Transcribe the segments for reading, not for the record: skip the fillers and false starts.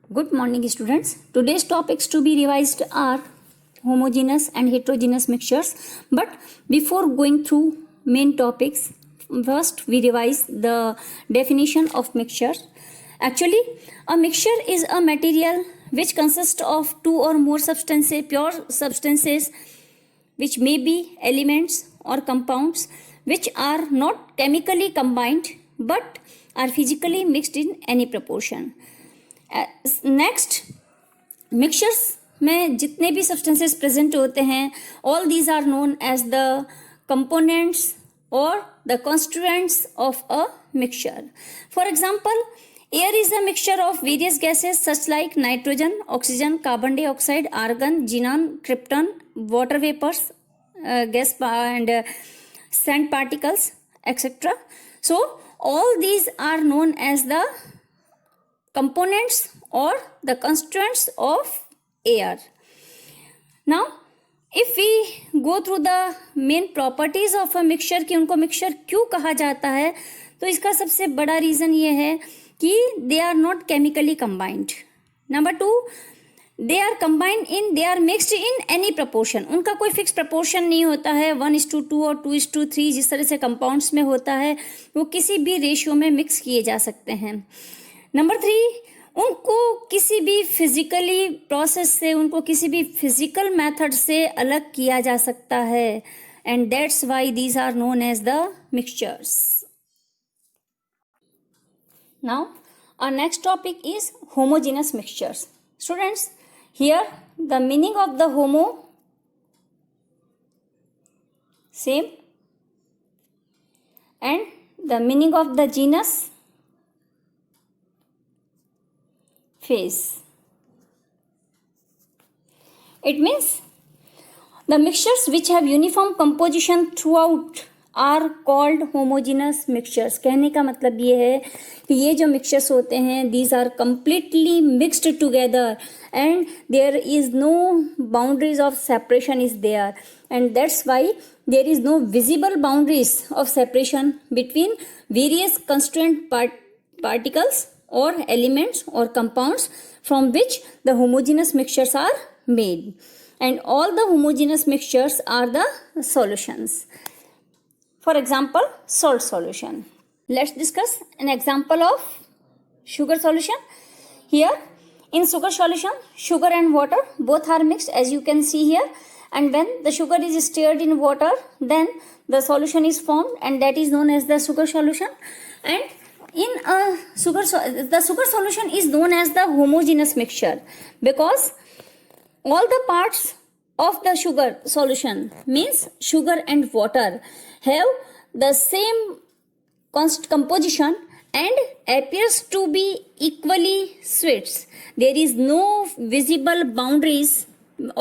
Good morning, students. Today's topics to be revised are homogeneous and heterogeneous mixtures. But before going through main topics, first we revise the definition of mixture. Actually, a mixture is a material which consists of two or more substances, pure substances, which may be elements or compounds which are not chemically combined but are physically mixed in any proportion. Next mixtures में जितने भी substances present होते हैं all these are known as the components और the constituents of a mixture. For example, air is a mixture of various gases such like nitrogen, oxygen, carbon dioxide, argon, xenon, krypton, water vapours, gas and sand particles, etcetera. So all these are known as the components or the constituents of air. Now if we go through the main properties of a mixture कि उनको mixture क्यों कहा जाता है, तो इसका सबसे बड़ा रीज़न ये है कि they are not chemically combined. Number 2, they are combined in, they are mixed in any proportion. उनका कोई फिक्स प्रपोर्शन नहीं होता है 1:2 और 2:3 जिस तरह से कंपाउंड्स में होता है, वो किसी भी रेशियो में मिक्स किए जा सकते हैं. नंबर 3, उनको किसी भी फिजिकली प्रोसेस से, उनको किसी भी फिजिकल मेथड से अलग किया जा सकता है, and that's why these are known as the mixtures. Now our next topic is homogeneous mixtures. Students, here the meaning of the homo same and the meaning of the genus phase. It means the mixtures which have uniform composition throughout are called homogeneous mixtures. कहने का मतलब ये है कि ये जो mixtures होते हैं these are completely mixed together and there is no boundaries of separation is there, and that's why there is no visible boundaries of separation between various constituent particles or elements or compounds from which the homogeneous mixtures are made, and all the homogeneous mixtures are the solutions. For example, salt solution. Let's discuss an example of sugar solution. Here in sugar solution, sugar and water both are mixed as you can see here, and when the sugar is stirred in water, then the solution is formed and that is known as the sugar solution. And in the sugar solution is known as the homogeneous mixture because all the parts of the sugar solution means sugar and water have the same composition and appears to be equally sweet. There is no visible boundaries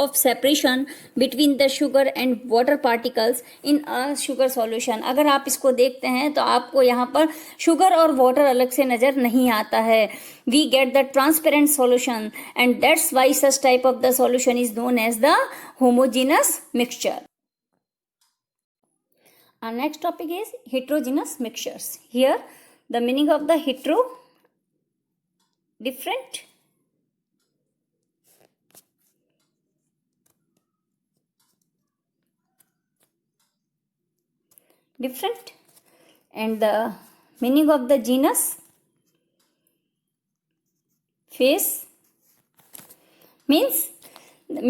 of separation between the sugar and water particles in a sugar solution. अगर आप इसको देखते हैं तो आपको यहाँ पर sugar और वाटर अलग से नज़र नहीं आता है. We get the transparent solution and that's why such type of the solution is known as the homogeneous mixture. Our next topic is heterogeneous mixtures. Here the meaning of the hetero, different, and the meaning of the genus phase means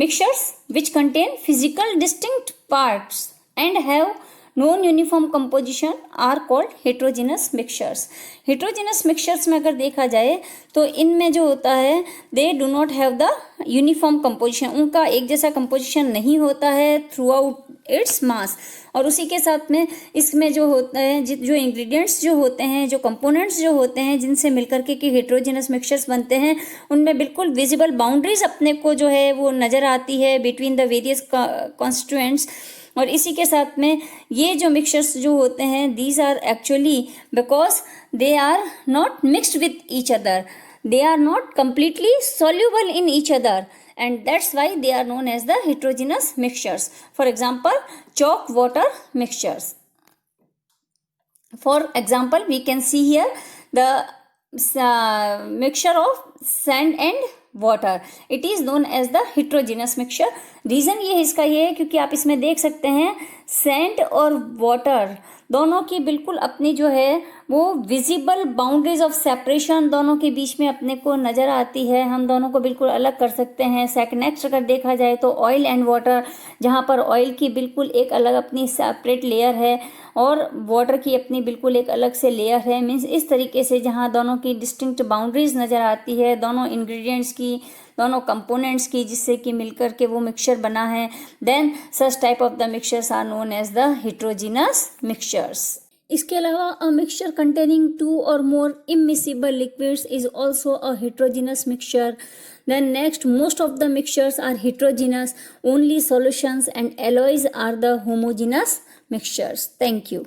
mixtures which contain physical distinct parts and have non-uniform composition are called heterogeneous mixtures. heterogeneous mixtures में अगर देखा जाए तो इनमें जो होता है they do not have the uniform composition, उनका एक जैसा composition नहीं होता है throughout its mass. और उसी के साथ में इसमें जो होता है जो इंग्रेडिएंट्स जो होते हैं, जो कंपोनेंट्स जो होते हैं जिनसे मिलकर के हेटेरोजेनस मिक्सचर्स बनते हैं, उनमें बिल्कुल विजिबल बाउंड्रीज अपने को जो है वो नज़र आती है बिटवीन द वेरियस कॉन्स्टिट्यूएंट्स. और इसी के साथ में ये जो मिक्सचर्स जो होते हैं these are actually because they are not mixed with each other, they are not completely soluble in each other, and that's why they are known as the heterogeneous mixtures. For example, chalk water mixtures. For example, we can see here the mixture of sand and water. It is known as the heterogeneous mixture. Reason ये इसका ये है क्योंकि आप इसमें देख सकते हैं सैंड और वाटर दोनों की बिल्कुल अपनी जो है वो विजिबल बाउंड्रीज ऑफ सेपरेशन दोनों के बीच में अपने को नज़र आती है. हम दोनों को बिल्कुल अलग कर सकते हैं. सेकंड नेक्स्ट अगर देखा जाए तो ऑयल एंड वाटर, जहाँ पर ऑयल की बिल्कुल एक अलग अपनी सेपरेट लेयर है और वाटर की अपनी बिल्कुल एक अलग से लेयर है. मीन्स इस तरीके से जहाँ दोनों की डिस्टिंक्ट बाउंड्रीज नज़र आती है दोनों इंग्रेडिएंट्स की, दोनों कंपोनेंट्स की, जिससे कि मिलकर के वो मिक्सचर बना है. Then such type of the mixtures are known as the heterogeneous mixtures. इसके अलावा a mixture containing 2 or more immiscible liquids is also a heterogeneous mixture. Then next, most of the mixtures are heterogeneous. Only solutions and alloys are the homogeneous mixtures. Thank you.